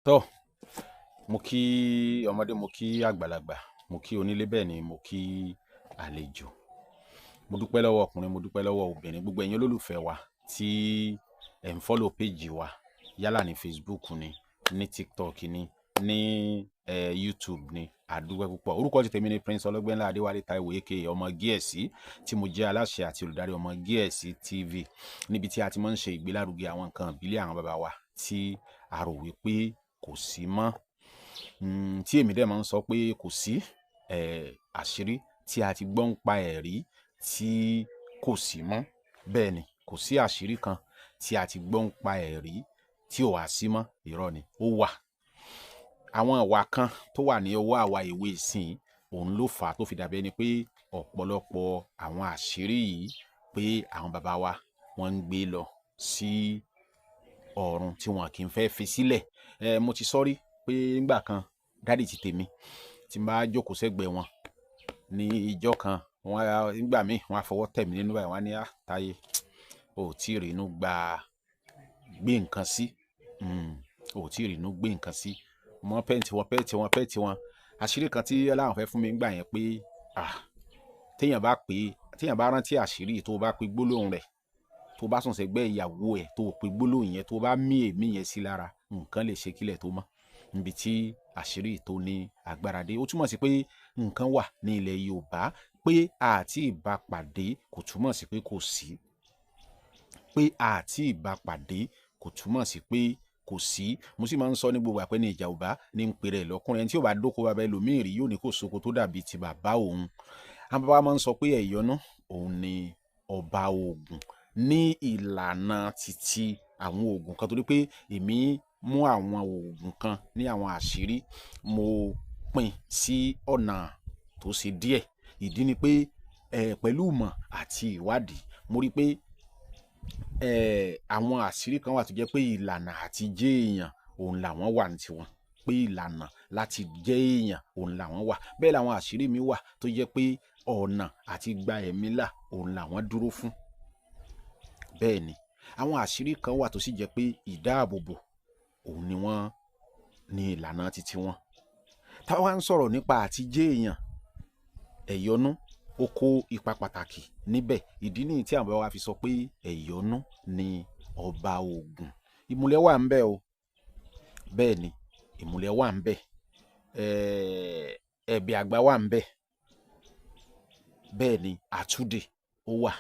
tó mo kí ọmọdé, mo kí àgbàlagbà, mo kí onílé, bẹ́ẹ̀ ni mo kí àlejò. Mo dúpẹ́ lọ́wọ́ ọkùnrin, mo dúpẹ́ lọ́wọ́ obìnrin, gbogbo ẹ̀yin olólùfẹ́ wa tí ẹ̀ ń follow page wa yálà ní Facebook ni, ní TikTok ni, ní YouTube ni. Àdúpẹ́ púpọ̀. Orúkọ ti tèmi ni Prince Ọlọ́gbẹ́nlá Adéwálé Táíwò aka ọmọ Gíẹ̀sì, tí mo jẹ́ aláṣẹ àti olùdarí ọmọ Gíẹ̀sì TV, níbi tí a ti máa ń ṣe ìgbélárugẹ àwọn nǹkan ìbílẹ̀ àwọn bàbá wa tí a rò wípé kò sí mọ́, tí èmi dẹ̀ máa ń sọ pé kò sí àṣírí tí a ti gbọ́ ń pa ẹ̀rí tí kò sí mọ́. Bẹ́ẹ̀ ni, kò sí àṣírí kan tí a ti gbọ́ ń pa ẹ̀rí tí ò wá sí mọ́. Irọ́ ni, ó wà. Àwọn ìwà kan tó wà ní ọwọ́ àwa ìwé ìsìn, òun ló fà á tó fi dàbí ẹni pé ọ̀pọ̀lọpọ̀ àwọn àṣírí yìí pé àwọn bàbá wa wọ́n ń gbé lọ sí ọ̀run tí wọn kì í fẹ́ fi sílẹ̀. Mo ti sọ rí pé nígbà kan dádì ti tèmi tí n bá jókòó sẹ́gbẹ̀ẹ́ wọn ní ìjọ kan, nígbà míì wọ́n á fọwọ́ tẹ̀ mí nínú báyìí, wọ́n á ní Táyé, ò tí ì rínú gbé nǹkan sí, ò tí ì rínú gbé nǹkan sí. Wọ́n pẹ́ǹtì wọn. Àṣírí kan tí Ọlọ́run fẹ́ fún mi nígbà yẹn pé téèyàn bá rántí àṣírí tó bá pe gbólóhùn rẹ̀, tó bá sùn sẹ́gbẹ́ ìyàwó ẹ̀ tó pe gbólóhùn yẹn, tó bá mí èémí yẹn sí lára, nǹkan lè ṣe kílẹ̀ tó mọ́. Níbi tí àṣírí tó ní agbára dé, ó túmọ̀ sí pé nǹkan wà ní ilẹ̀ Yorùbá, pé àti ìbá pàdé kò túmọ̀ sí pé kò sí. Pé àti ìbá pàdé kò túmọ̀ sí pé kò sí. Mo sì máa ń sọ ní gbogbo àpẹ́ ní ìjà Yorùbá ní ń pèrè lọ́kùnrin, ẹni tí ò bá dóko bàbá ẹlòmíì rí yóò ní kò sóko tó dàbí ti bàbá òun. Àwọn bàbá máa ń sọ pé ẹ̀yọ́nú òun ni ọba Ògùn ní ìlànà títí àwọn Ògùn kan, torí pé èmi mú àwọn Ògùn kan ní àwọn àṣírí, mo pín sí ọ̀nà tó ṣe díẹ̀. Ìdí ni pé pẹ̀lú ìmọ̀ àti ìwádìí mo rí pé àwọn àṣírí kan wà tó jẹ́ pé ìlànà àti jẹ́ èèyàn òun làwọn wà ní tiwọn, pé ìlànà láti jẹ́ èèyàn òun làwọn wà. Bẹ́ẹ̀ làwọn àṣírí mi wà tó jẹ́ pé ọ̀nà àti gba ẹ̀mí là òun làwọn dúró fún. Bẹ́ẹ̀ ni, àwọn àṣírí kan wà tó sì jẹ́ pé ìdáàbòbò òun ni wọ́n ní ìlànà títí wọn. Táwa ń sọ̀rọ̀ nípa àti jẹ́ èèyàn, ẹ̀yọ́nú ó kó ipa pàtàkì níbẹ̀. Ìdí nìyí tí àwọn bàbá wa fi sọ pé ẹ̀yọ́nú ni ọba Ògùn. Ìmùlẹ̀ wà ń bẹ o. Bẹ́ẹ̀ ni, ìmùlẹ̀ wà ń bẹ. Ẹ̀bẹ̀ àgbà wà ń bẹ. Bẹ́ẹ̀ ni, àtúndè ó wà.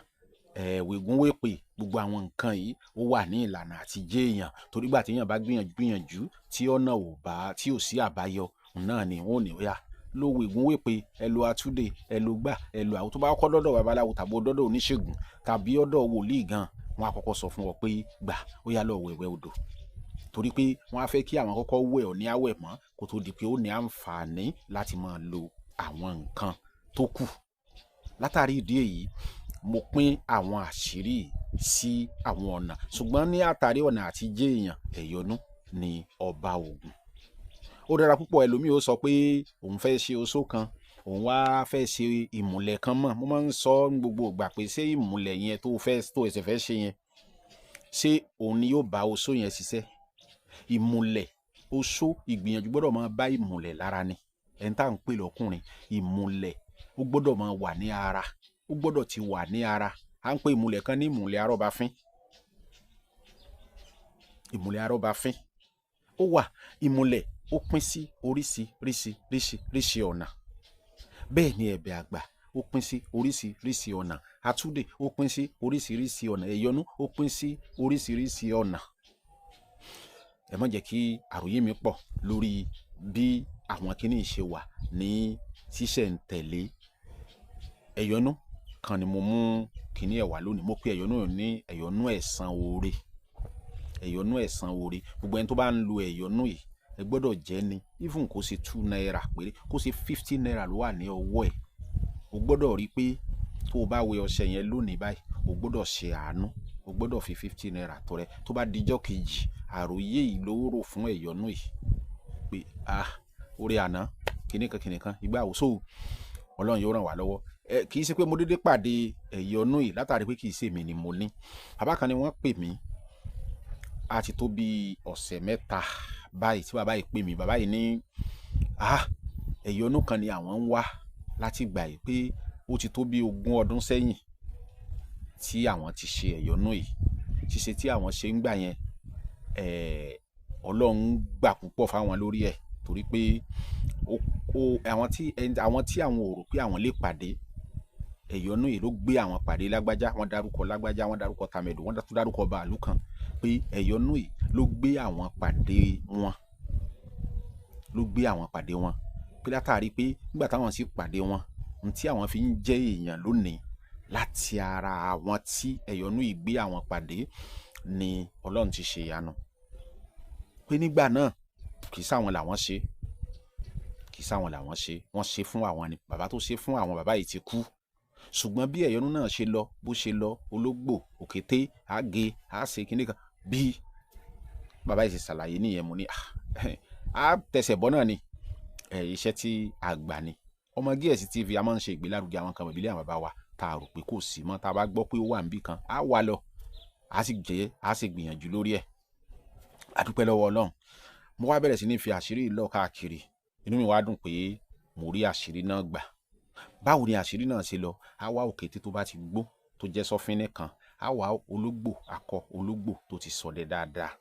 Wègúnwèpè, gbogbo àwọn nǹkan yìí ó wà ní ìlànà àti jẹ́ èèyàn. Torí gbà tí èèyàn bá gbìyànjú tí ọ̀nà tí ò sí àbáyọ náà ni wọ́n ò ní wíyà lo wègúnwèpè, ẹ lo àtúndè, ẹ lo gbà, ẹ lo àwọn tó bá kọ́ dọ́dọ̀ babaláwo tàbí dọ́dọ̀ oníṣègùn tàbí ọ̀dọ̀ wòlíì gan, wọ́n á kọ́kọ́ sọ fún ọ pé gbà ó yá lọ wẹ̀wẹ̀ odò. Torí pé wọ́n á fẹ́ kí àwọn kọ́kọ́ wẹ̀ ọ́ ní àwẹ̀ mọ́ kó tó di pé ó ní àǹfààní láti máa lo àwọn nǹkan tó kù. Látàrí ìdí èyí, mo pín àwọn àṣírí sí àwọn ọ̀nà, ṣùgbọ́n ní àtàrí ọ̀nà àti jẹ́ èèyàn, ẹ̀yọ́nú ni ọba Ògùn. Ó dára púpọ̀. Ẹlòmíì ó sọ pé òun fẹ́ ṣe oṣó kan, òun wá fẹ́ ṣe ìmùlẹ̀ kan mọ́. Mo máa ń sọ ní gbogbo ìgbà pé ṣé ìmùlẹ̀ yẹn tó ẹsẹ̀ fẹ́ ṣe yẹn, ṣé òun ni yóò bá oṣó yẹn ṣiṣẹ́? Ìmùlẹ̀, oṣó, ìgbìyànjú gbọ́dọ̀ máa bá ìmùlẹ̀ lára ni. Ẹni tá à ń pè lọ́kùnrin, ìmùlẹ̀ ó gbọ́dọ̀ máa wà ní ara, ó gbọ́dọ̀ ti wà ní ara. À ń pè ìmùlẹ̀ kan ní ìmùlẹ̀ arọ́bàfín. Ìmùlẹ̀ arọ́bàfín ó wà. Ìmùlẹ̀ ó pín sí oríṣiríṣi ọ̀nà. Bẹ́ẹ̀ ni ẹ̀bẹ̀ àgbà ó pín sí oríṣiríṣi ọ̀nà. Àtúndè ó pín sí oríṣiríṣi ọ̀nà. ẹ̀yọ́nú ó pín sí oríṣiríṣi ọ̀nà. Ẹ má jẹ́ kí àròyé mi pọ̀ lórí bí àwọn kíní ṣe wà ní ṣísẹ̀ntẹ̀lé. ẹ̀yọ́nú kan ni mo mú kíní ẹ̀ wá lónìí. Mo pe ẹ̀yọ́nú ní ẹ̀yọ́nú ẹ̀san oore. ẹ̀yọ́nú ẹ̀san oore. Gbogbo ẹni tó bá ń lo ẹ̀yọ́nú yìí, ẹ gbọ́dọ̀ jẹ́ ni, even kó ṣe 2 naira péré, kó ṣe 50 naira ló wà ní ọwọ́ ẹ̀. O gbọ́dọ̀ rí pé tó o bá wẹ ọṣẹ yẹn lónìí báyìí, o gbọ́dọ̀ ṣe àánú, o gbọ́dọ̀ fi 50 naira tọrẹ. Tó bá dijọ́ kejì, àròyé yìí ló rò fún ẹ̀yọ́nú yìí pé orí àná kìnìkan ìgbà àwòsó Ọlọ́run yóò ràn wá lọ́wọ́. Kì í ṣe pé mo dédé pàdé ẹ̀yọ́nú yìí látàrí pé kì í ṣe èmi ni mo ní. Bàbá kan ni wọ́n pè mí, a ti tó bí ọ̀sẹ̀ mẹ́ta báyìí tí bàbá yìí pè mí, bàbá yìí ní ẹ̀yọ́nú kan ni àwọn ń wá láti gbà yìí pé ó ti tó bí 20 ọdún sẹ́yìn tí àwọn ti ṣe ẹ̀yọ́nú yìí. Ṣíṣe tí àwọn ṣe ń gbà yẹn Ọlọ́run gbà púpọ̀ fáwọn lórí ẹ̀, torí pé àwọn tí àwọn ò rò pé àwọn lè pàdé ẹ̀yọ́nú yìí ló gbé àwọn pàdé lágbájá, wọ́n dárúkọ lágbájá, wọ́n dárúkọ tàmẹ̀dù, wọ́n tún dárúkọ bàálù kan, pé ẹ̀yọ́nú yìí ló gbé àwọn pàdé wọn, pé látàrí pé nígbà táwọn sì pàdé wọn, ohun tí àwọn fi ń jẹ́ èèyàn lónìí láti ara àwọn tí ẹ̀yọ́nú yìí gbé àwọn pàdé ni Ọlọ́run ti ṣe ìyanu. Pé nígbà náà kì í sáwọn làwọn ṣe, wọ́n ṣe fún àwọn ni. Bàbá tó ṣe fún àwọn, bàbá yìí ti kú, ṣùgbọ́n bí ẹ̀yọ́nú náà ṣe lọ, bó ṣe lọ, ológbò, òkété, àgé, àṣe kínní kan, bí bàbá yìí ṣe ṣàlàyé nìyẹn. Mo ní tẹsẹ̀ bọ́ náà ni, iṣẹ́ tí a gbà ni. Ọmọ Gíẹ̀sì TV a máa ń ṣe ìgbélárugẹ àwọn kan ìbílẹ̀ àwọn bàbá wa tá a rò pé kò sí mọ́, tá a bá gbọ́ pé ó wà níbì kan á wà lọ, á sì gbìyànjú lórí ẹ̀. A dúpẹ́ lọ́wọ́ Ọlọ́run. Mo wá bẹ̀rẹ̀ sí ní fi àṣírí lọ káàkiri, inú mi wá dùn pé mo rí àṣírí náà gbà. Báwo ni àṣírí náà ṣe lọ? Á wá òkété tó bá ti gbó tó jẹ́ sọ́fínì kan, á wá ológbò, akọ ológbò tó ti ṣọdẹ dáadáa,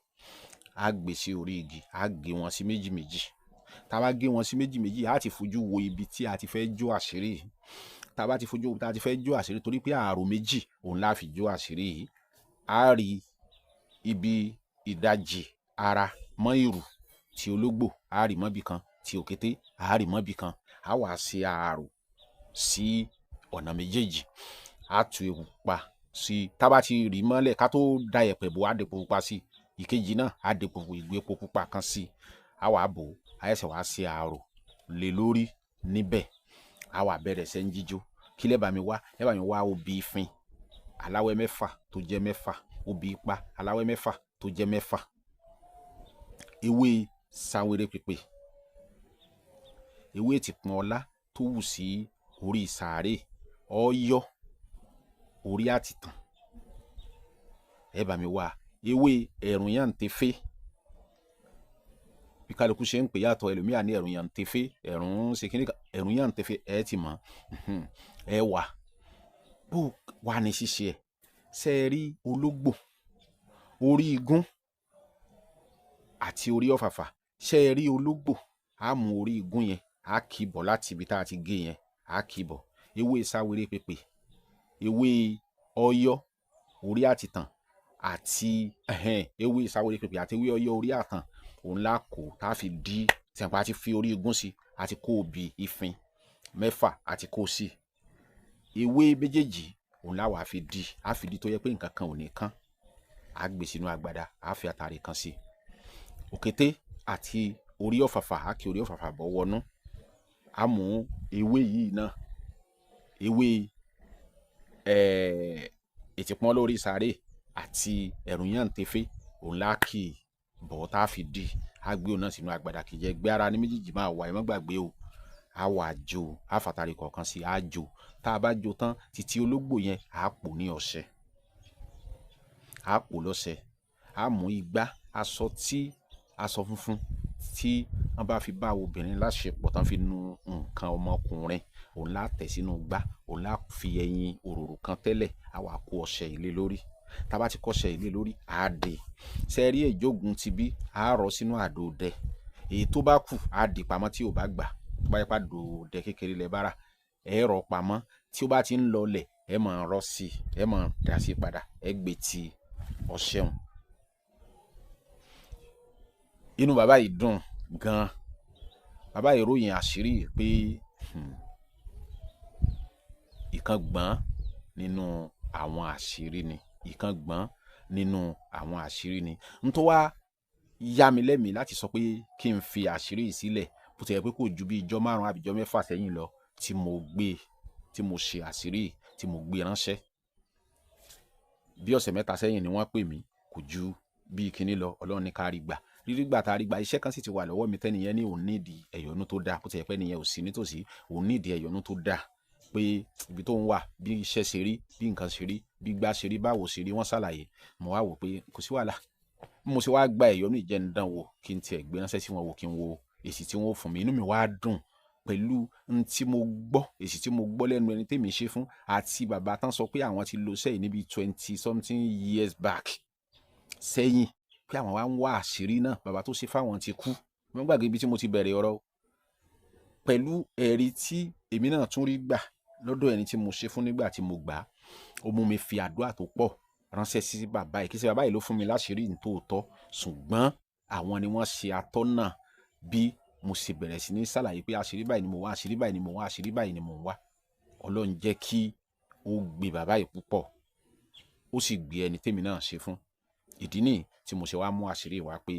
á gbé sí orí igi, á gé wọn sí méjì méjì. Tá a bá gé wọn sí méjì méjì, á ti fojú wo ibi tí a ti fẹ́ jó àṣírí. Tá a bá ti fojú wo tá a ti fẹ́ jó àṣírí, torí pé ààrò méjì òun la fi jó àṣírí yìí. Á rí ibi ìdajì ara mọ́ ìrù tí ológbò, á rí mọ́bì kan, tí òkété á rí mọ́bì kan. Á wá ṣe ààrò sí ọ̀nà méjèèjì, á tu ewu pa sí. Tá a bá ti rí mọ́lẹ̀, ká tó da yẹ̀pẹ̀ bò, á depo pupa sí. Ìkejì náà á depo ìgbépo pupa kan sí. Á wá bò, á ẹsẹ̀ wá ṣe ààrò lé lórí níbẹ̀. Á wá bẹ̀rẹ̀ sí ń jíjó. Kí lẹ́ bá mi wá? Ẹ bá mi wá obì ìfin aláwẹ́ 4 tó jẹ́ 4, obì ipa aláwẹ́ 4 tó jẹ́ 4, ewé sáwéré pèpè, ewé ìtìpọ́n ọlá tó wù sí orí sàárè, ọ̀yọ́, orí àtìtàn. Ẹ bá mi wá ewé ẹ̀rùn yàǹtẹ̀fẹ́, bí kálukú ṣe ń pè yàtọ̀, ẹlòmíà ní ẹ̀rùn yàǹtẹ̀fẹ́, ẹ̀rùn ṣe kíní kan, ẹ̀rùn yàǹtẹ̀fẹ́ ẹ ti mọ̀. Ẹ wà bó wà ní ṣíṣe ẹ̀. Ṣé ẹ rí ológbò, orí igún àti orí ọ̀fàfà? Ṣé ẹ rí ológbò? Á mú orí igún yẹn, á kì í bọ̀ láti ibi tá a ti gé yẹn, á kì í bọ̀. Ewé sáwéré pèpè, ewé ọ̀yọ́, orí àtìtàn àti ewé sáwéré pèpè àti ewé ọ̀yọ́ orí àtàn, òun la kó tá a fi dí. Tẹ̀pá ti fi orí igún sí, àti kó obì ìfin 4 àti kó sí. Ewé méjèèjì òun la wà fi dí, á fi dí tó yẹ pé nǹkan kan ò ní kán. Á gbé sínú agbada, á fi àtàrí kan sí. Òkété àti orí ọ̀fàfà, á kí orí ọ̀fàfà bọ̀ wọnú. Á mú ewé yìí náà, ewé ìtìpọ́n lórí sàárè àti ẹ̀rùn yàǹtẹ̀fẹ́, òun la kì bọ̀ tá a fi dí. Á gbé òun náà sínú agbada, kì í jẹ́ gbé ara ní méjèèjì máa wà, ẹ má gbàgbé o. Á wà jó, á fàtàrí kọ̀ọ̀kan sí, á jó. Tá a bá jó tán, títí ológbò yẹn á pò ní ọṣẹ, á pò lọ́ṣẹ. Á mú igbá, aṣọ funfun tí wọ́n bá fi bá obìnrin láṣepọ̀ tán fi nu nǹkan ọmọkùnrin, òun la tẹ̀ sínú igbá, òun la fi ẹyin òróró kan tẹ́lẹ̀, á wá kó ọṣẹ ilé lórí. Tá a bá ti kó ọṣẹ ilé lórí, á dè. Ṣé rí ìjógun ti bí? Á rọ sínú àdó dẹ. Èyí tó bá kù á dì pamọ́ tí ò bá gbà. Tó bá yẹ pé àdó dẹ kékeré lẹ bára, ẹ rọ pamọ́. Tí ó bá ti ń lọlẹ̀, ẹ máa rọ sí, ẹ máa dà sí padà, ẹ gbé ti ọṣẹ hùn. Inú bàbá yìí dùn gan. Bàbá yìí ròyìn àṣírí pé ìkan gbọ́n nínú àwọn àṣírí ni, ìkan gbọ́n nínú àwọn àṣírí ni. N tó wá yá mi lẹ́mìí láti sọ pé kí n fi àṣírí yìí sílẹ̀, bó ti yẹ pé kò ju bí ijọ́ 5 àbí ijọ́ 6 sẹ́yìn lọ tí mo ṣe àṣírí, tí mo gbé ránṣẹ́. Bí ọ̀sẹ̀ 3 sẹ́yìn ni wọ́n pè mí, kò ju bí kíní lọ. Ọlọ́run ní ká rí gbà. Rírí gbà tá a rí gbà, iṣẹ́ kan sì ti wà lọ́wọ́ mi tẹ́niyẹn ní òun nídìí ẹ̀yọ́nú tó dáa. Bó ti yẹ pé ẹniyẹn ò sí nítòsí, òun nídìí ẹ̀yọ́nú tó dáa. Pé ibi tó ń wà, bí iṣẹ́ ṣe rí, bí nǹkan ṣe rí, bí gbá ṣe rí, báwo ṣe rí, wọ́n ṣàlàyé. Mo wá wò pé kò sí wàhálà, mo ṣe wá gba ẹ̀yọ́nú ìjẹ́ ń dán wò kí n tiẹ̀ gbé ránṣẹ́ sí wọn wò kí n wo èsì tí wọ́n fún mi, inú mi wá dùn pẹ̀lú n tí mo gbọ́, èsì tí mo gbọ́ lẹ́nu ẹni tèmi ṣe fún, àti bàbá tán sọ pé àwọn ti lo sẹ́yìn níbi 20 something years back sẹ́yìn, pé àwọn wá ń wá àṣírí náà, bàbá tó ṣe fáwọn ti kú. mo gbàgbé ibi tí mo ti bẹ̀rẹ̀ ọ̀rọ̀ pẹ̀lú ẹ̀rí tí èmi náà tún rí gbà lọ́dọ̀ ẹni tí mo ṣe fún nígbà tí mo gbà á. Ó mú mi fi àdúrà tó pọ̀ ránṣẹ́ sí bàbá yìí, kí ṣe bàbá yìí ló fún mi láṣìírí nítòótọ́, ṣùgbọ́n àwọn ni wọ́n ṣe atọ́nà bí mo ṣe bẹ̀rẹ̀ sí ní ṣàlàyé pé àṣírí báyìí ni mo wá, àṣírí báyìí ni mo wá, àṣírí báyìí ni mo wá. Ọlọ́run jẹ́ kí ó gbé bàbá yìí púpọ̀, ó sì gbé ẹni tèmi náà ṣe fún. Ìdí nìyí tí mo ṣe wá mú àṣírí wá pé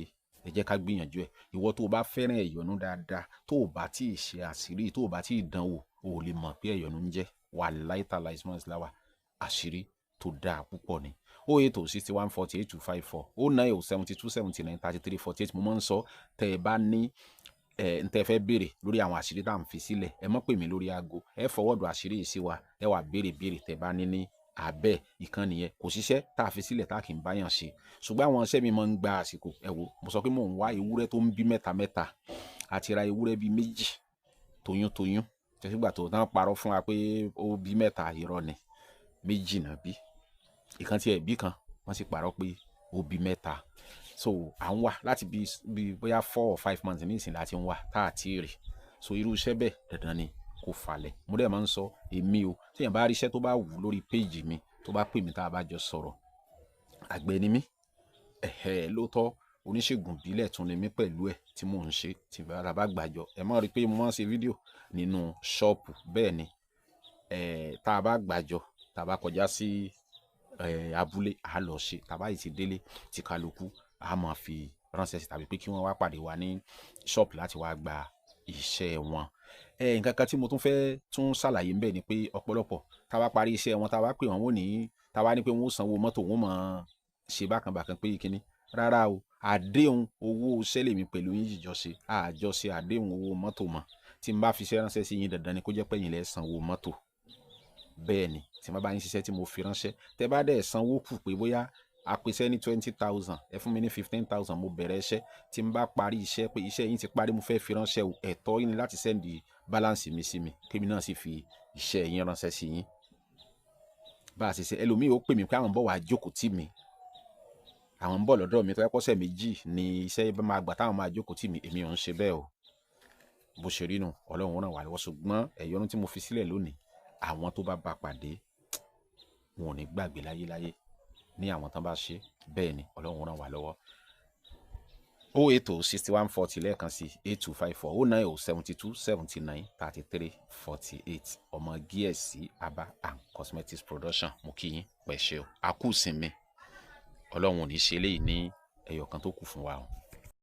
ẹ jẹ́ ká gbìyànjú ẹ̀. Ìwọ tó o bá fẹ́ràn ẹ̀yọ́nú dáadáa, tó o bá tí ì ṣe àṣírí, tó o bá tí ì dánwò, o ò lè mọ̀ pé ẹ̀yọ́nú ń jẹ́. Wàláhì tàláhì ìsúnmọ́ ìsìláwà, àṣírí tó dáa púpọ̀ ni. 08061488254 09072793348. mo máa ń sọ tẹ́ ẹ bá ní ntẹ́ fẹ́ béèrè lórí àwọn àṣírí tá à ń fi sílẹ̀, ẹ má pè mí lórí aago, ẹ fọwọ́dù àṣírí yìí sí wa, ẹ wá béèrè tẹ́ bá ní abẹ́ ìkànnì yẹn. Kò síṣẹ́ tá a fi sílẹ̀ tá a kì í báyàn ṣe, ṣùgbọ́n àwọn iṣẹ́ mi máa ń gba àsìkò. Ẹ wo, mo sọ pé mò ń wá ewúrẹ́ tó ń bí mẹ́ta àti ra ewúrẹ́ bíi 2 toyún tẹ́sígbà tó tán parọ́ fún wa pé ó bí 3, irọ́ ni, 2 náà bí, ìkan tí ẹ̀ bí kan wọ́n sì parọ́ pé ó bí 3. So à ń wà láti bí bóyá 4 or 5 months ní ìsìn láti ń wà tá à tí ì rí. So irú iṣẹ́ bẹ́ẹ̀ dandan ni kò falẹ̀. Mo dẹ̀ máa ń sọ èmi o, tí èèyàn bá rí iṣẹ́ tó bá wù lórí péèjì mi, tó bá pè mí tá a bá jọ sọ̀rọ̀, àgbẹ̀ ni mí, lóòótọ́ oníṣègùn ìbílẹ̀ tún ni mí pẹ̀lú ẹ̀ tí mò ń ṣe, tí bá gbàjọ. Ẹ má rí i pé mo máa ń ṣe fídíò nínú ṣọ́ọ̀pù, bẹ́ẹ̀ ni tá a bá gbàjọ, tá a bá kọjá sí abúlé, a lọ ṣe, tá a bá yìí ti délé tí kálukú a máa fi ránṣẹ́ sí, tàbí pé kí wọ́n wá pàdé wa ní ṣọ́ọ̀pù láti wá gba iṣẹ́ wọn. Nǹkan kan tí mo tún fẹ́ tún ṣàlàyé ńbẹ̀ ni pé ọ̀pọ̀lọpọ̀ tá a bá parí iṣẹ́ wọn, tá a bá pè wọ́n, wọ́n ní tá a bá ní pé wọ́n ó sanwó mọ́tò, wọ́n máa ṣe bákan pé kíní. Rárá o, àdéhùn owó iṣẹ́ lèmi pẹ̀lú yín jìjọ ṣe, àjọṣe àdéhùn owó mọ́tò mọ́. Tí n bá fi iṣẹ́ ránṣẹ́ sí yín, dandan ni kó jẹ́ pé ẹ̀yin lẹ sanwó mọ́tò. Bẹ́ẹ̀ ni, tí n bá yín ṣiṣẹ́ tí mo fi ránṣẹ́, tẹ́ bá dẹ̀ sanwó kù pé bóyá a pèsè ní 20,000, ẹ fún mi ní 15,000, mo bẹ̀rẹ̀ iṣẹ́. Tí n bá parí iṣẹ́ pé iṣẹ́ yín ti parí, mo fẹ́ fi ránṣẹ́ o, ẹ̀tọ́ yín ni láti sẹ́ndì báláǹsì mi sí mi, kémi náà sì fi iṣẹ́ yín ránṣẹ́ sí yín. Bá a ṣe ṣe, ẹlòmíì ó pè mí pé àwọn ń bọ̀ wá jókòó tì mí, àwọn ń bọ̀ lọ́dọ̀ mi tó yẹ pọ́sẹ̀ 2 ni iṣẹ́ bá máa gbà táwọn máa jókòó tì mí. Èmi ò ń ṣe bẹ́ẹ̀ o, bó ṣe rí nù. Ọlọ́run ràn wá lọ́wọ́, ṣùgbọ́n ẹ̀yọ́nú tí mo fi sílẹ̀ lónìí, àwọn tó bá pàdé wọn ò ní gbàgbé láyéláyé ní àwọn tán bá ṣe. Bẹ́ẹ̀ ni, Ọlọ́run ràn wá lọ́wọ́. 0806140 lẹ́ẹ̀kan sí 8254 09072793348. ọmọ Gíẹ̀sì Herbal and Cosmetics Production, mo kí yín pẹ̀ṣẹ̀ o, a kú ìsinmi. Ọlọ́run ò ní ṣe eléyìí ní ẹyọ kan tó kù fún wa o.